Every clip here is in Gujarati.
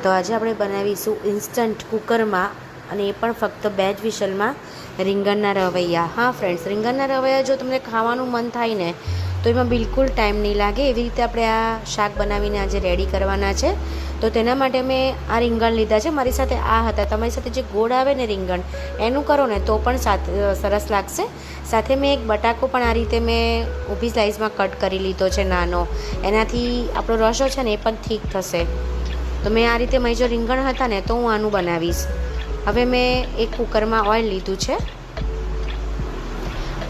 તો આજે આપણે બનાવીશું ઇન્સ્ટન્ટ કુકરમાં અને એ પણ ફક્ત 2 જ વિસલમાં રીંગણના રવૈયા. હા ફ્રેન્ડ્સ, રીંગણના રવૈયા જો તમને ખાવાનું મન થાય ને તો એમાં બિલકુલ ટાઈમ નહીં લાગે. એવી રીતે આપણે આ શાક બનાવીને આજે રેડી કરવાના છે. તો તેના માટે મેં આ રીંગણ લીધા છે. મારી સાથે આ હતા. તમારી સાથે જે ગોળ આવે ને રીંગણ એનું કરો ને તો પણ સરસ લાગશે. સાથે મેં એક બટાકો પણ આ રીતે મેં ઊભી સ્લાઇસમાં કટ કરી લીધો છે નાનો. એનાથી આપણો રસો છે ને એ પણ ઠીક થશે. તો મેં આ રીતે મારી જો રીંગણ હતા ને તો હું આનું બનાવીશ. હવે મેં એક કુકરમાં ઓઇલ લીધું છે.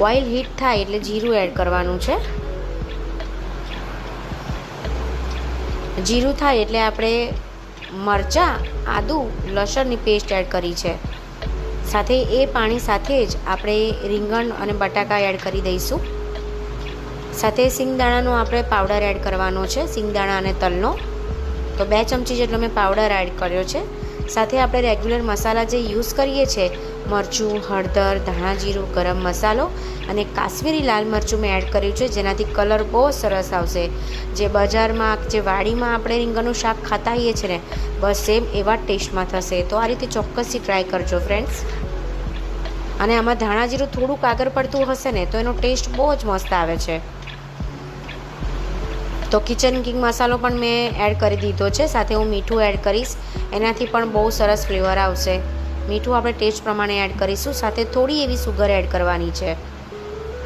ઓઇલ હીટ થાય એટલે જીરું એડ કરવાનું છે. જીરું થાય એટલે આપણે મરચાં, આદું, લસણની પેસ્ટ એડ કરી છે. સાથે એ પાણી સાથે જ આપણે રીંગણ અને બટાકા એડ કરી દઈશું. સાથે સિંગદાણાનો આપણે પાવડર એડ કરવાનો છે, સિંગદાણા અને તલનો. તો 2 ચમચી જેટલો મેં પાવડર એડ કર્યો છે. સાથે આપણે રેગ્યુલર મસાલા જે યુઝ કરીએ છીએ, મરચું, હળદર, ધાણા જીરું, ગરમ મસાલો અને કાશ્મીરી લાલ મરચું મેં એડ કર્યું છે, જેનાથી કલર બહુ સરસ આવશે. જે બજારમાં, જે વાડીમાં આપણે રીંગણનું શાક ખાતા હોઈએ છીએ ને, બસ સેમ એવા ટેસ્ટમાં થશે. તો આ રીતે ચોક્કસથી ટ્રાય કરજો ફ્રેન્ડ્સ. અને આમાં ધાણા જીરું થોડુંક આગળ પડતું હશે ને તો એનો ટેસ્ટ બહુ જ મસ્ત આવે છે. તો કિચન કિંગ મસાલો પણ મેં એડ કરી દીધો છે. સાથે હું મીઠું એડ કરીશ, એનાથી પણ બહુ સરસ ફ્લેવર આવશે. મીઠું આપણે ટેસ્ટ પ્રમાણે એડ કરીશું. સાથે થોડી એવી સુગર એડ કરવાની છે.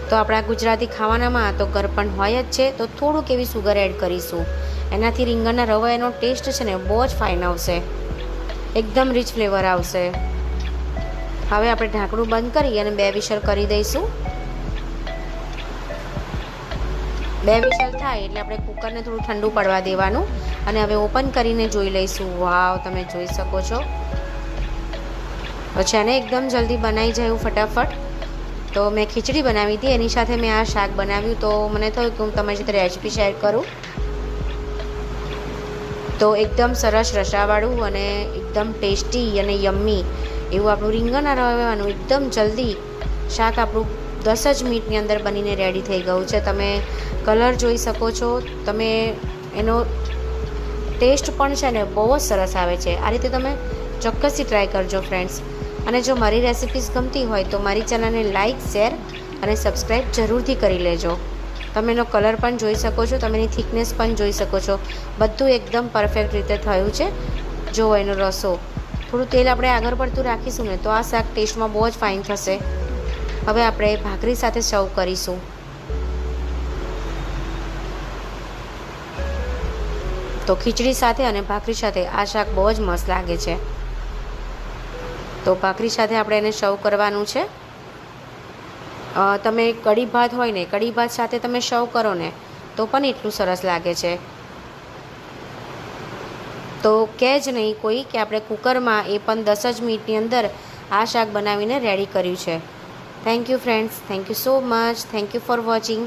તો આપણા ગુજરાતી ખાવાનામાં તો ગરપણ હોય જ છે, તો થોડુંક એવી સુગર એડ કરીશું. એનાથી રીંગણના રવૈયાનો ટેસ્ટ છે ને બહુ જ ફાઇન આવશે, એકદમ રીચ ફ્લેવર આવશે. હવે આપણે ઢાંકણું બંધ કરી અને 2 વિસલ કરી દઈશું. 2 વિસલ થાય એટલે આપણે કુકરને થોડું ઠંડુ પડવા દેવાનું. અને હવે ઓપન કરીને જોઈ લઈશું. વાવ, તમે જોઈ શકો છો. પછી આને એકદમ જલ્દી બનાવી જાય ફટાફટ. તો મેં ખીચડી બનાવી હતી, એની સાથે મેં આ શાક બનાવ્યું. તો મને થયું કે હું તમારી સાથે રેસીપી શેર કરું. તો એકદમ સરસ રસાવાળું અને એકદમ ટેસ્ટી અને યમ્મી એવું આપણું રીંગણના રવૈયાનું એકદમ જલ્દી શાક આપણું 10 જ મિનિટની અંદર બનીને રેડી થઈ ગયું છે. તમે કલર જોઈ શકો છો. તમે એનો ટેસ્ટ પણ છે ને બહુ જ સરસ આવે છે. આ રીતે તમે ચોક્કસથી ટ્રાય કરજો ફ્રેન્ડ્સ. અને જો મારી રેસિપીસ ગમતી હોય તો મારી ચેનલને લાઇક, શેર અને સબસ્ક્રાઈબ જરૂરથી કરી લેજો. તમે એનો કલર પણ જોઈ શકો છો, તમે એની થિકનેસ પણ જોઈ શકો છો. બધું એકદમ પરફેક્ટ રીતે થયું છે. જો એનો રસો થોડું તેલ આપણે આગળ પડતું રાખીશું ને તો આ શાક ટેસ્ટમાં બહુ જ ફાઇન થશે. હવે આપણે ભાખરી સાથે સર્વ કરીશું. તો ખીચડી સાથે અને ભાખરી સાથે આ શાક બહુ જ મસ્ત લાગે છે. તો ભાખરી સાથે આપણે એને સર્વ કરવાનું છે. તમે કઢી ભાત હોય ને, કઢી ભાત સાથે તમે સર્વ કરો ને તો પણ એટલું સરસ લાગે છે. તો કહે જ નહીં કોઈ કે આપણે કુકરમાં એ પણ 10 જ મિનિટની અંદર આ શાક બનાવીને રેડી કર્યું છે. Thank you friends. Thank you so much. Thank you for watching.